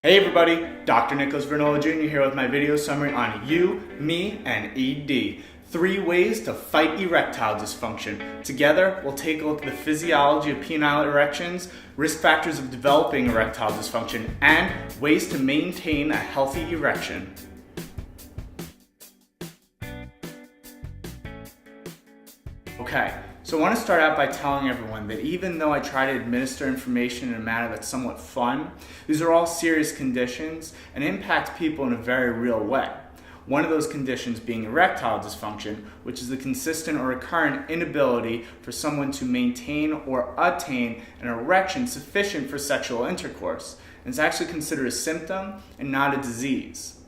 Hey everybody, Dr. Nicholas Vernola Jr. here with my video summary on you, me, and ED. 3 ways to fight erectile dysfunction. Together, we'll take a look at the physiology of penile erections, risk factors of developing erectile dysfunction, and ways to maintain a healthy erection. Okay, so I want to start out by telling everyone that even though I try to administer information in a manner that's somewhat fun, these are all serious conditions and impact people in a very real way. One of those conditions being erectile dysfunction, which is the consistent or recurrent inability for someone to maintain or attain an erection sufficient for sexual intercourse. And it's actually considered a symptom and not a disease.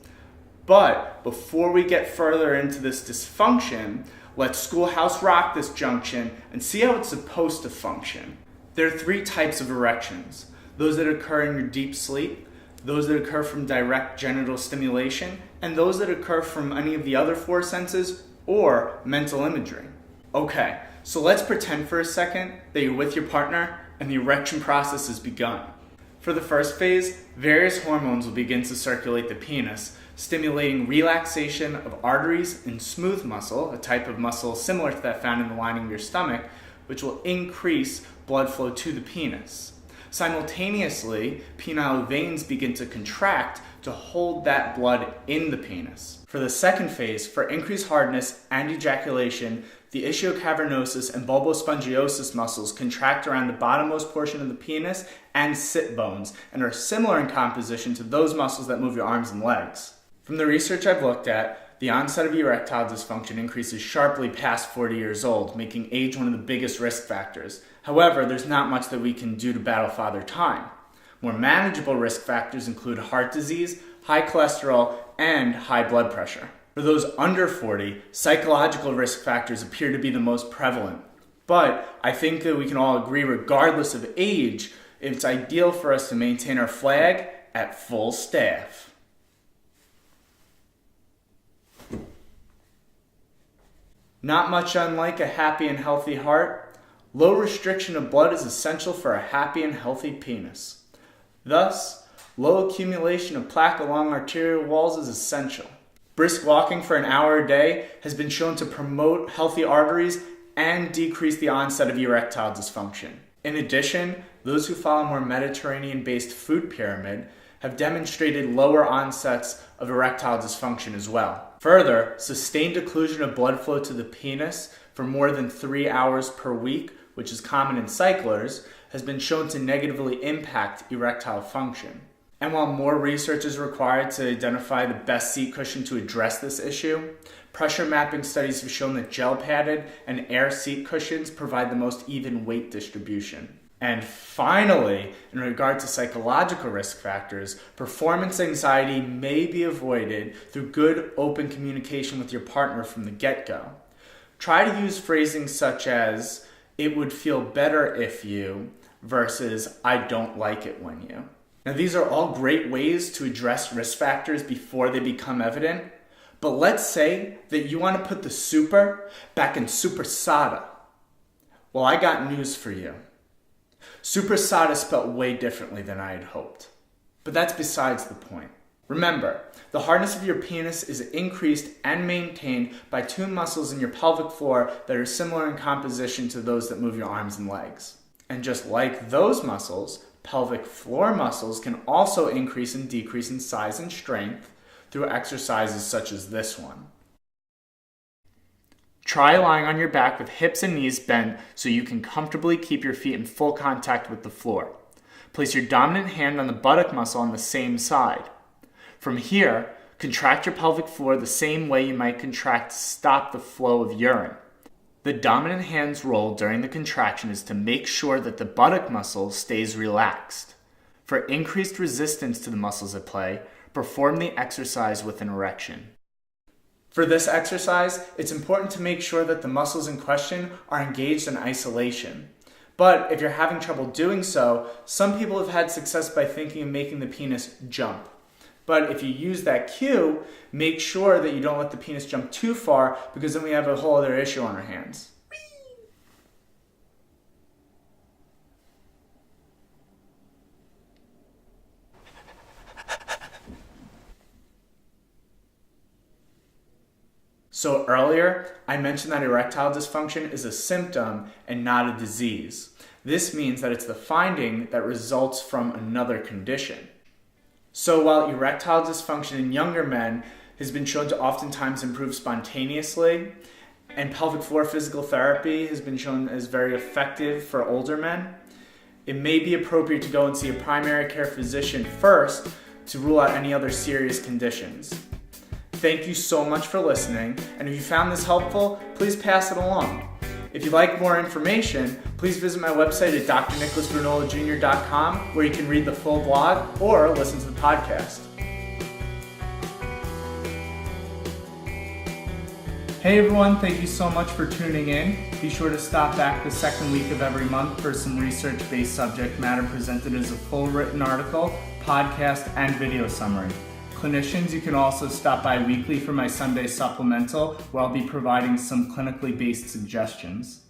But before we get further into this dysfunction, let's schoolhouse rock this junction and see how it's supposed to function. There are 3 types of erections. Those that occur in your deep sleep, those that occur from direct genital stimulation, and those that occur from any of the other 4 senses or mental imagery. Okay, so let's pretend for a second that you're with your partner and the erection process has begun. For the first phase, various hormones will begin to circulate the penis, stimulating relaxation of arteries and smooth muscle, a type of muscle similar to that found in the lining of your stomach, which will increase blood flow to the penis. Simultaneously, penile veins begin to contract to hold that blood in the penis. For the second phase, for increased hardness and ejaculation, the ischiocavernosus and bulbospongiosus muscles contract around the bottommost portion of the penis and sit bones and are similar in composition to those muscles that move your arms and legs. From the research I've looked at, the onset of erectile dysfunction increases sharply past 40 years old, making age one of the biggest risk factors. However, there's not much that we can do to battle Father Time. More manageable risk factors include heart disease, high cholesterol, and high blood pressure. For those under 40, psychological risk factors appear to be the most prevalent. But I think that we can all agree, regardless of age, it's ideal for us to maintain our flag at full staff. Not much unlike a happy and healthy heart, low restriction of blood is essential for a happy and healthy penis. Thus, low accumulation of plaque along arterial walls is essential. Brisk walking for an hour a day has been shown to promote healthy arteries and decrease the onset of erectile dysfunction. In addition, those who follow a more Mediterranean-based food pyramid have demonstrated lower onsets of erectile dysfunction as well. Further, sustained occlusion of blood flow to the penis for more than 3 hours per week, which is common in cyclers, has been shown to negatively impact erectile function. And while more research is required to identify the best seat cushion to address this issue, pressure mapping studies have shown that gel-padded and air seat cushions provide the most even weight distribution. And finally, in regard to psychological risk factors, performance anxiety may be avoided through good open communication with your partner from the get-go. Try to use phrasing such as, "it would feel better if you," versus "I don't like it when you." Now, these are all great ways to address risk factors before they become evident, but let's say that you want to put the super back in supersada. Well, I got news for you. Supersada is spelled way differently than I had hoped. But that's besides the point. Remember, the hardness of your penis is increased and maintained by 2 muscles in your pelvic floor that are similar in composition to those that move your arms and legs. And just like those muscles, pelvic floor muscles can also increase and decrease in size and strength through exercises such as this one. Try lying on your back with hips and knees bent so you can comfortably keep your feet in full contact with the floor. Place your dominant hand on the buttock muscle on the same side. From here, contract your pelvic floor the same way you might contract to stop the flow of urine. The dominant hand's role during the contraction is to make sure that the buttock muscle stays relaxed. For increased resistance to the muscles at play, perform the exercise with an erection. For this exercise, it's important to make sure that the muscles in question are engaged in isolation. But if you're having trouble doing so, some people have had success by thinking of making the penis jump. But if you use that cue, make sure that you don't let the penis jump too far, because then we have a whole other issue on our hands. So earlier, I mentioned that erectile dysfunction is a symptom and not a disease. This means that it's the finding that results from another condition. So while erectile dysfunction in younger men has been shown to oftentimes improve spontaneously, and pelvic floor physical therapy has been shown as very effective for older men, it may be appropriate to go and see a primary care physician first to rule out any other serious conditions. Thank you so much for listening, and if you found this helpful, please pass it along. If you'd like more information, please visit my website at drnicholasvernolajr.com, where you can read the full blog or listen to the podcast. Hey everyone, thank you so much for tuning in. Be sure to stop back the second week of every month for some research-based subject matter presented as a full written article, podcast, and video summary. Clinicians, you can also stop by weekly for my Sunday supplemental, where I'll be providing some clinically based suggestions.